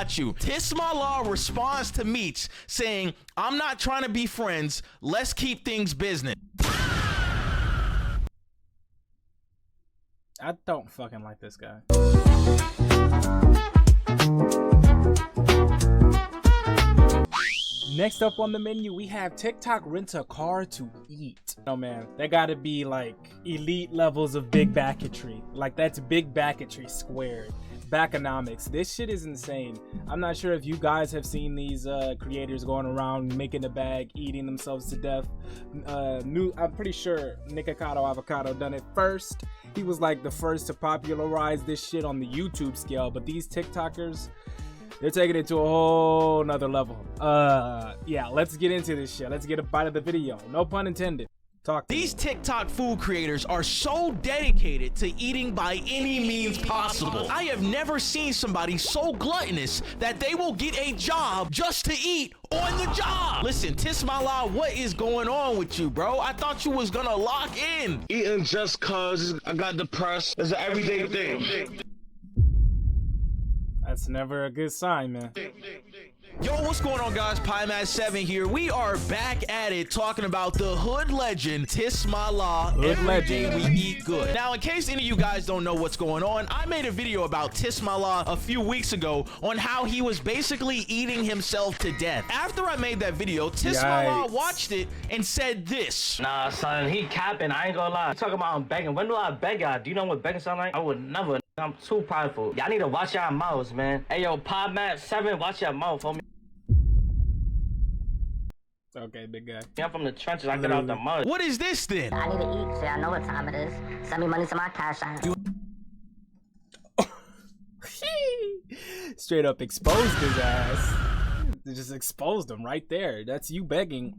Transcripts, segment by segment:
you. Tismala responds to Meats saying, I'm not trying to be friends. Let's keep things business. I don't fucking like this guy. Next up on the menu, we have TikTok rent a car to eat. Oh man, that gotta be like elite levels of big backetry. Like that's big backetry squared. Backonomics. This shit is insane. I'm not sure if you guys have seen these creators going around making a bag, eating themselves to death. I'm pretty sure Nikocado Avocado done it first. He was like the first to popularize this shit on the YouTube scale, but these TikTokers, they're taking it to a whole nother level. Yeah, let's get into this shit. Let's get a bite of the video. No pun intended. These TikTok food creators are so dedicated to eating by any means possible. I have never seen somebody so gluttonous that they will get a job just to eat on the job. Listen, Tismala, what is going on with you, bro? I thought you was gonna lock in. Eating just cause I got depressed is an everyday thing. That's never a good sign, man. Yo, what's going on, guys? PieMat7 here. We are back at it talking about the hood legend Tismala. Every day we eat good. Now, in case any of you guys don't know what's going on, I made a video about Tismala a few weeks ago on how he was basically eating himself to death. After I made that video, Tismala watched it and said this. Nah, son, he capping. I ain't gonna lie. Talking about I'm begging. When do I beg y'all? Do you know what begging sound like? I would never. I'm too prideful. Y'all need to watch y'all mouths, man. Hey, yo, PieMat7, watch your mouth, homie. Okay, big guy. I'm from the trenches. I get out the mud. What is this then? I need to eat, so I know what time it is. Send me money to my cash app. Straight up exposed his ass. They just exposed him right there. That's you begging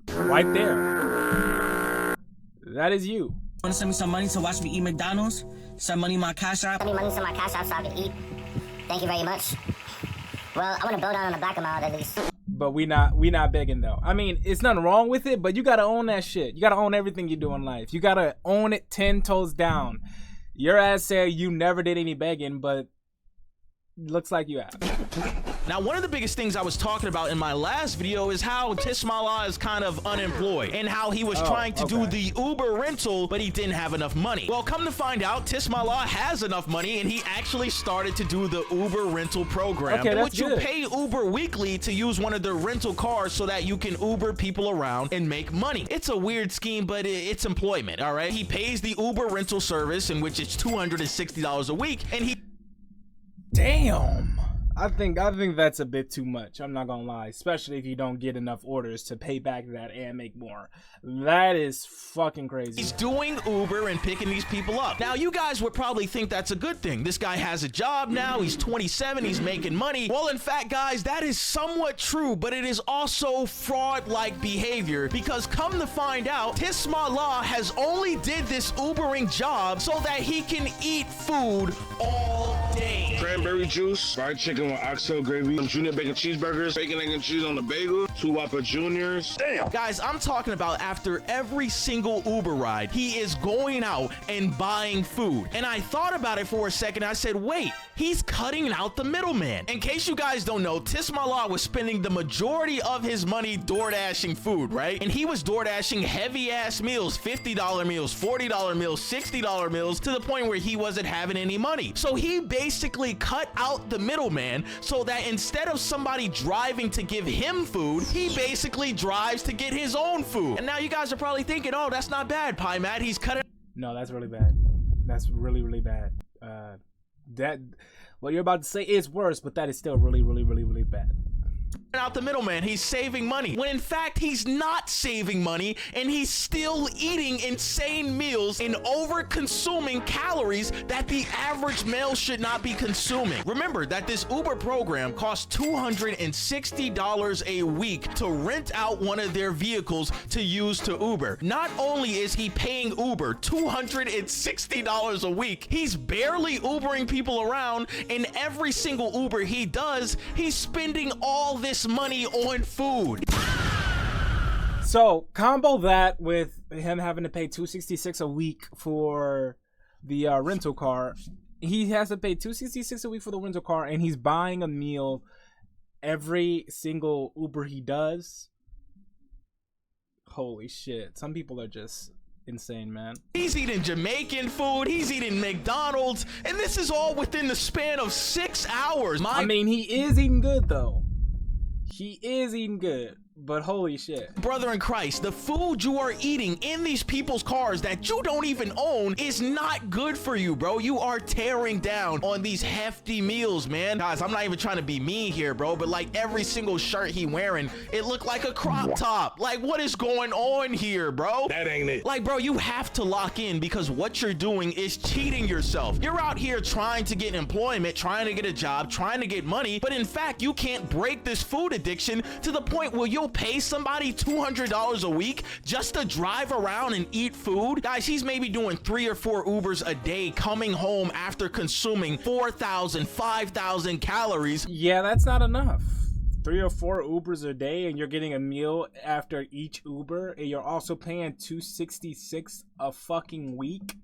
right there. That is you. Want to send me some money to watch me eat McDonald's? Send money to my cash app. Send me money to my cash app so I can eat. Thank you very much. Well, I want to build down on the black amount at least. But we not begging though. I mean, it's nothing wrong with it, but you gotta own that shit. You gotta own everything you do in life. You gotta own it 10 toes down. Your ass said you never did any begging, but looks like you have. Now, one of the biggest things I was talking about in my last video is how Tismala is kind of unemployed and how he was trying to do the Uber rental, but he didn't have enough money. Well, come to find out, Tismala has enough money and he actually started to do the Uber rental program, which you pay Uber weekly to use one of their rental cars so that you can Uber people around and make money. It's a weird scheme, but it's employment, all right? He pays the Uber rental service, in which it's $260 a week, and he... Damn. I think that's a bit too much. I'm not gonna lie, especially if you don't get enough orders to pay back that and make more. That is fucking crazy. He's doing Uber and picking these people up. Now, you guys would probably think that's a good thing. This guy has a job now. He's 27. He's making money. Well, in fact, guys, that is somewhat true, but it is also fraud-like behavior because come to find out, Tismala has only did this Ubering job so that he can eat food all day. Cranberry juice, fried chicken with oxtail gravy, junior bacon cheeseburgers, bacon, egg, and cheese on the bagel, 2 Whopper Juniors. Damn. Guys, I'm talking about after every single Uber ride, he is going out and buying food. And I thought about it for a second. I said, wait, he's cutting out the middleman. In case you guys don't know, Tismala was spending the majority of his money DoorDashing food, right? And he was DoorDashing heavy-ass meals, $50 meals, $40 meals, $60 meals, to the point where he wasn't having any money. So he basically cut out the middleman so that instead of somebody driving to give him food, he basically drives to get his own food. And now you guys are probably thinking, oh, that's not bad, PieMat. He's cutting. No, that's really bad. That's really, really bad. That what you're about to say is worse, but that is still really, really, really, really bad. Out the middleman. He's saving money when in fact he's not saving money, and he's still eating insane meals and over consuming calories that the average male should not be consuming. Remember that this Uber program costs $260 a week to rent out one of their vehicles to use to Uber. Not only is he paying Uber $260 a week, he's barely Ubering people around, and every single Uber he does, he's spending all this money on food. So combo that with him having to pay $266 a week for the rental car, He has to pay $266 a week for the rental car, and he's buying a meal every single Uber he does. Holy shit. Some people are just insane, man. He's eating Jamaican food, he's eating McDonald's, and this is all within the span of 6 hours. I mean, he is eating good, though. He is eating good. But holy shit. Brother in Christ, the food you are eating in these people's cars that you don't even own is not good for you, bro. You are tearing down on these hefty meals, man. Guys, I'm not even trying to be mean here, bro, but like every single shirt he wearing, it looked like a crop top. Like, what is going on here, bro? That ain't it. Like, bro, you have to lock in because what you're doing is cheating yourself. You're out here trying to get employment, trying to get a job, trying to get money, but in fact, you can't break this food addiction to the point where you'll pay somebody $200 a week just to drive around and eat food. Guys, he's maybe doing 3 or 4 Ubers a day coming home after consuming 4,000, 5,000 calories. Yeah, that's not enough. 3 or 4 Ubers a day, and you're getting a meal after each Uber, and you're also paying $266 a fucking week.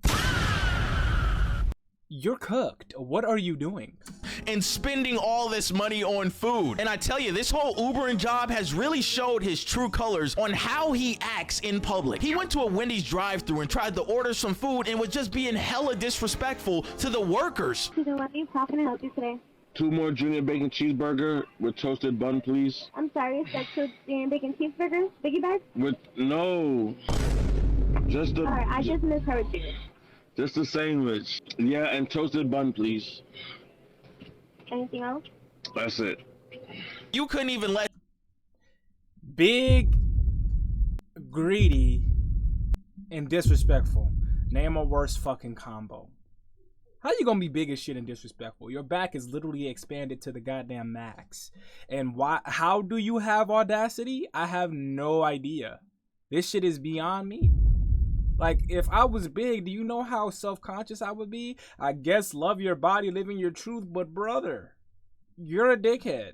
You're cooked. What are you doing? And spending all this money on food. And I tell you, this whole Ubering job has really showed his true colors on how he acts in public. He went to a Wendy's drive-thru and tried to order some food and was just being hella disrespectful to the workers. To the Wendy's, how can I help you today? 2 more junior bacon cheeseburger with toasted bun, please. I'm sorry, is that 2 junior bacon cheeseburgers? Biggie bag? With no, just the. Alright, I just misheard you. Just the sandwich. Yeah, and toasted bun, please. Anything else? That's it. You couldn't even let Big, greedy, and disrespectful. Name a worse fucking combo. How you gonna be big as shit and disrespectful? Your back is literally expanded to the goddamn max. And why? How do you have audacity? I have no idea. This shit is beyond me. Like, if I was big, do you know how self-conscious I would be? I guess love your body, living your truth, but brother, you're a dickhead.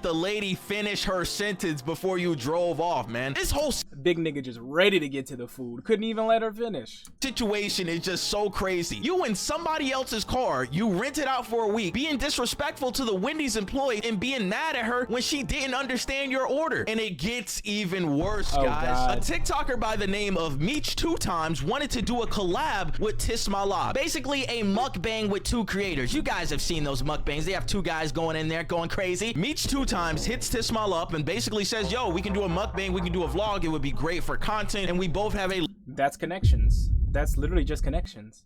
the lady finish her sentence before you drove off, man. This whole Big nigga just ready to get to the food. Couldn't even let her finish. situation is just so crazy. You in somebody else's car, you rent it out for a week, being disrespectful to the Wendy's employee and being mad at her when she didn't understand your order. And it gets even worse, Oh, guys. God. A TikToker by the name of Meech 2times wanted to do a collab with Tismalab. Basically a mukbang with two creators. You guys have seen those mukbangs. They have two guys going in there going crazy. Meech 2times hits Tismal up and basically says, yo, we can do a mukbang, we can do a vlog. It would be great for content, and we both have a That's connections. That's literally just connections.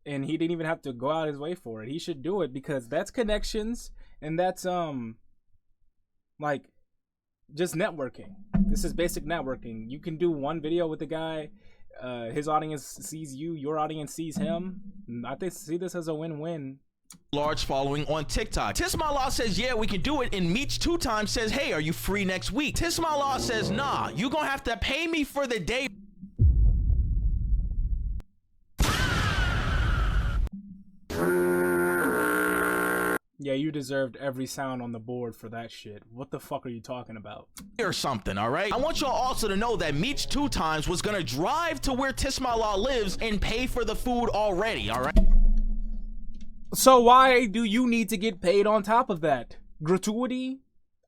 And he didn't even have to go out his way for it. He should do it because that's connections, and that's like just networking. This is basic networking. You can do one video with the guy, his audience sees you, your audience sees him. I think see this as a win-win. large following on TikTok. Tismallah says, yeah, we can do it. And Meech 2times says, hey, are you free next week? Tismallah says, nah, you gonna have to pay me for the day. Yeah, you deserved every sound on the board for that shit. What the fuck are you talking about? Or something, all right? I want y'all also to know that Meech 2times was gonna drive to where Tismallah lives and pay for the food already, all right? So why do you need to get paid on top of that? Gratuity?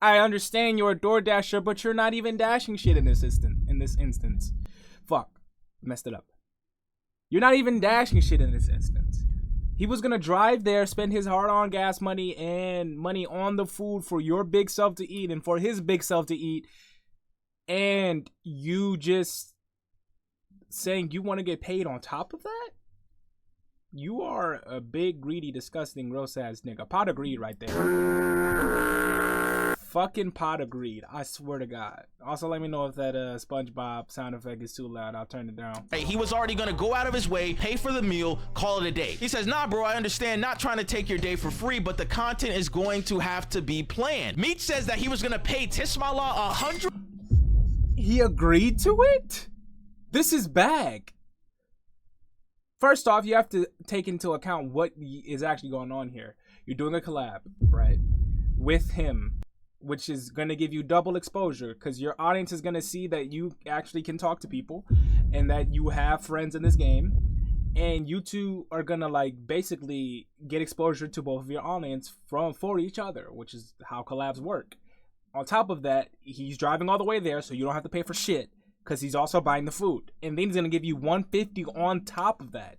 I understand you're a DoorDasher, but you're not even dashing shit in this instance. Fuck. Messed it up. You're not even dashing shit in this instance. He was gonna drive there, spend his hard-earned gas money and money on the food for your big self to eat and for his big self to eat, and you just saying you want to get paid on top of that? You are a big, greedy, disgusting, gross-ass nigga. Pot of greed right there. Fucking pot of greed. I swear to God. Also, let me know if that SpongeBob sound effect is too loud. I'll turn it down. Hey, he was already gonna go out of his way, pay for the meal, call it a day. He says, nah, bro, I understand not trying to take your day for free, but the content is going to have to be planned. Meech says that he was gonna pay Tismallah $100. He agreed to it? This is bag. First off, you have to take into account what is actually going on here. You're doing a collab, right? With him, which is going to give you double exposure because your audience is going to see that you actually can talk to people and that you have friends in this game. and you two are gonna like basically get exposure to both of your audience for each other, which is how collabs work. On top of that, he's driving all the way there, so you don't have to pay for shit because he's also buying the food, and then he's gonna give you $150 on top of that.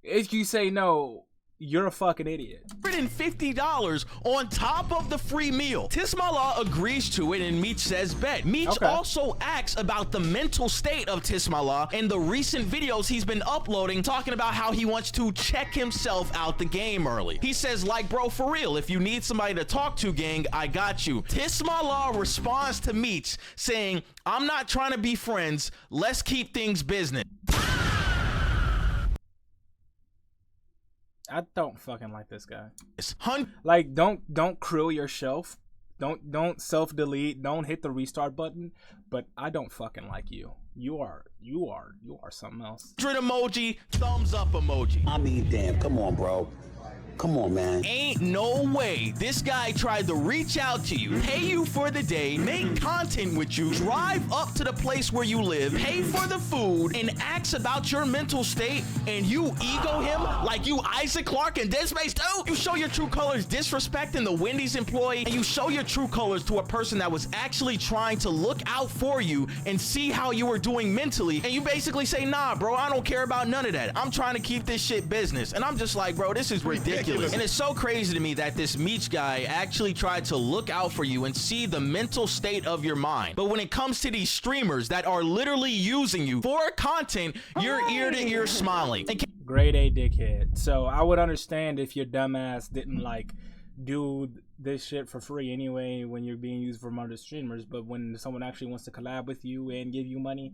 If you say no, you're a fucking idiot. $150 on top of the free meal. Tismallah agrees to it and Meech says bet. Meech also asks about the mental state of Tismallah and the recent videos he's been uploading talking about how he wants to check himself out the game early. He says, like, bro, for real, if you need somebody to talk to, gang, I got you. Tismallah responds to Meech saying, I'm not trying to be friends. Let's keep things business. I don't fucking like this guy. Like, don't krill your shelf. Don't self-delete. Don't hit the restart button. But I don't fucking like you. You are something else. 100 emoji, thumbs up emoji. I mean, damn, come on, bro. Come on, man. Ain't no way this guy tried to reach out to you, pay you for the day, make content with you, drive up to the place where you live, pay for the food, and ask about your mental state, and you ego him like you Isaac Clarke in Dead Space 2? You show your true colors disrespecting the Wendy's employee, and you show your true colors to a person that was actually trying to look out for you and see how you were doing mentally, and you basically say, nah, bro, I don't care about none of that. I'm trying to keep this shit business. And I'm just like, bro, this is ridiculous. And it's so crazy to me that this Meech guy actually tried to look out for you and see the mental state of your mind. But when it comes to these streamers that are literally using you for content, you're ear to ear smiling. Grade A dickhead. So I would understand if your dumbass didn't like do this shit for free anyway when you're being used from other streamers, but when someone actually wants to collab with you and give you money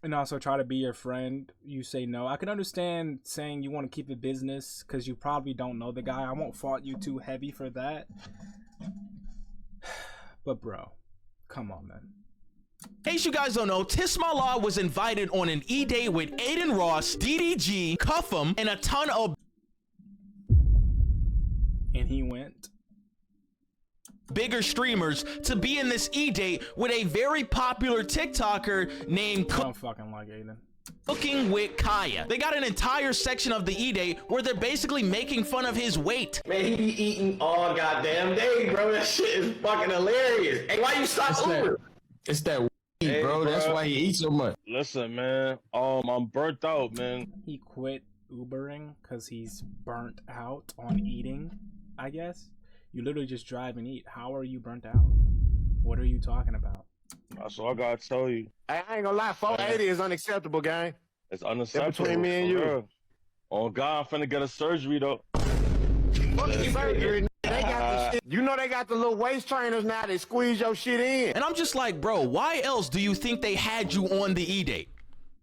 and also try to be your friend, you say no. I can understand saying you want to keep it business because you probably don't know the guy. I won't fault you too heavy for that. But bro, come on, man. In case you guys don't know, Tismallah was invited on an E-Day with Aiden Ross, DDG, Cuffham, and a ton of... And he went... bigger streamers to be in this E-Date with a very popular TikToker named I don't fucking like Aiden. Cooking with Kaya. They got an entire section of the E-Date where they're basically making fun of his weight. Man, he be eating all goddamn day, bro. That shit is fucking hilarious. Hey, why you stop Uber? It's that weed, bro. That's why he eats so much. Listen, man. I'm burnt out, man. He quit Ubering because he's burnt out on eating, I guess. You literally just drive and eat. How are you burnt out? What are you talking about? That's all I gotta tell you. I ain't gonna lie, 480 is unacceptable, gang. It's unacceptable. Between me and you. Real. Oh God, I'm finna get a surgery though. Fucking surgery. They got the shit. You know they got the little waist trainers now. They squeeze your shit in. And I'm just like, bro, why else do you think they had you on the E-Date?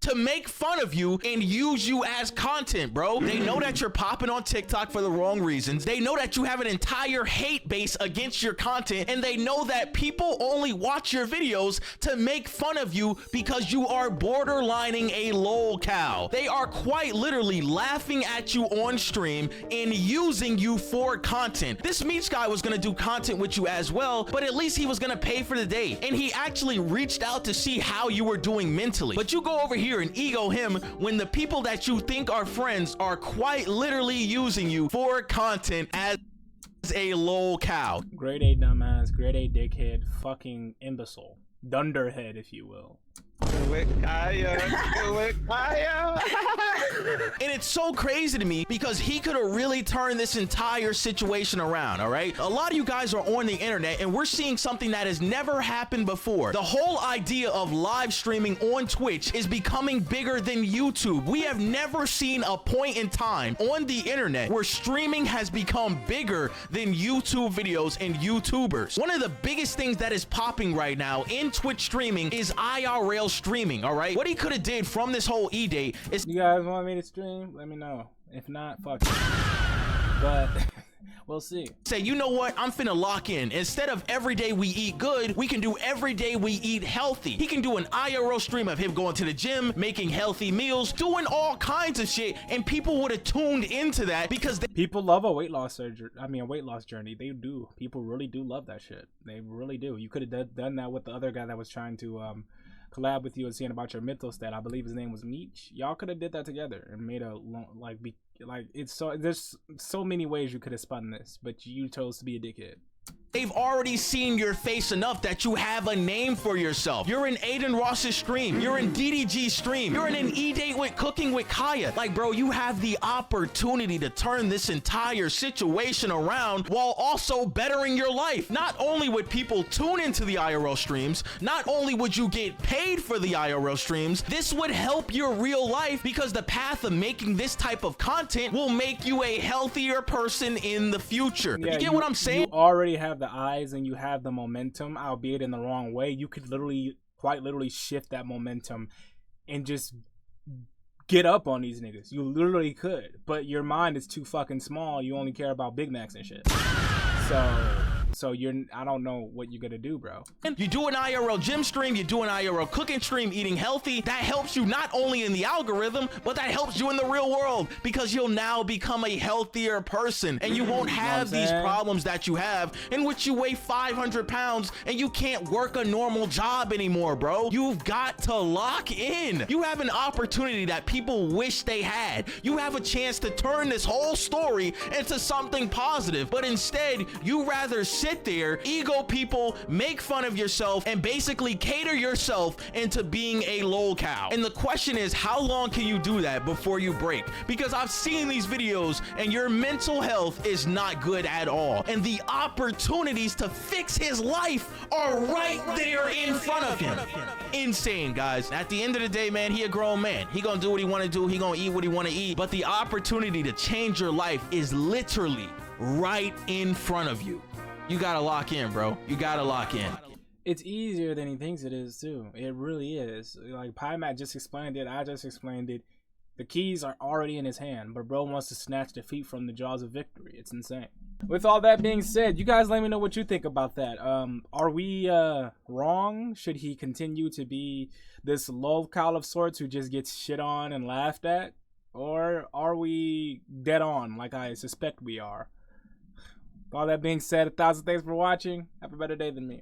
To make fun of you and use you as content, bro. They know that you're popping on TikTok for the wrong reasons. They know that you have an entire hate base against your content, and they know that people only watch your videos to make fun of you because you are borderlining a lol cow. They are quite literally laughing at you on stream and using you for content. This Meech guy was gonna do content with you as well, but at least he was gonna pay for the day, and he actually reached out to see how you were doing mentally. But you go over here and ego him when the people that you think are friends are quite literally using you for content as a lol cow. Grade A dumbass, grade A dickhead, fucking imbecile. Dunderhead, if you will. And it's so crazy to me because he could have really turned this entire situation around, all right? A lot of you guys are on the internet and we're seeing something that has never happened before. The whole idea of live streaming on Twitch is becoming bigger than YouTube. We have never seen a point in time on the internet where streaming has become bigger than YouTube videos and YouTubers. One of the biggest things that is popping right now in Twitch streaming is IRL streaming, all right? What he could have did from this whole E-Date is... You guys want me to stream? Let me know. If not, fuck it. But we'll see. Say, you know what? I'm finna lock in. Instead of every day we eat good, we can do every day we eat healthy. He can do an IRL stream of him going to the gym, making healthy meals, doing all kinds of shit, and people would have tuned into that because people love a weight loss surgery. I mean, a weight loss journey. They do. People really do love that shit. They really do. You could have done that with the other guy that was trying to collab with you and seeing about your mental stat. I believe his name was Meech. Y'all could have did that together and made a it's so, there's so many ways you could have spun this, but you chose to be a dickhead. They've already seen your face enough that you have a name for yourself. You're in Aiden Ross's stream. You're in DDG's stream. You're in an E-Date with Cooking with Kaya. Like, bro, you have the opportunity to turn this entire situation around while also bettering your life. Not only would people tune into the IRL streams, not only would you get paid for the IRL streams, this would help your real life because the path of making this type of content will make you a healthier person in the future. Yeah, you get what I'm saying? You already have the eyes and you have the momentum, albeit in the wrong way. You could quite literally shift that momentum and just get up on these niggas. You literally could, but your mind is too fucking small. You only care about Big Macs and shit. So I don't know what you're gonna do, bro. You do an IRL gym stream, you do an IRL cooking stream, eating healthy. That helps you not only in the algorithm, but that helps you in the real world because you'll now become a healthier person and you won't have these problems that you have in which you weigh 500 pounds and you can't work a normal job anymore, bro. You've got to lock in. You have an opportunity that people wish they had. You have a chance to turn this whole story into something positive, but instead you rather sit there, ego people, make fun of yourself, and basically cater yourself into being a lol cow. And the question is, how long can you do that before you break? Because I've seen these videos and your mental health is not good at all. And the opportunities to fix his life are right there in front of him. Insane, guys. At the end of the day, man, he a grown man. He gonna do what he wanna do. He gonna eat what he wanna eat. But the opportunity to change your life is literally right in front of you. You gotta lock in, bro. You gotta lock in. It's easier than he thinks it is, too. It really is. Like, PieMatt just explained it. I just explained it. The keys are already in his hand, but bro wants to snatch defeat from the jaws of victory. It's insane. With all that being said, you guys let me know what you think about that. Are we wrong? Should he continue to be this lol cow of sorts who just gets shit on and laughed at? Or are we dead on like I suspect we are? With all that being said, 1,000 thanks for watching. Have a better day than me.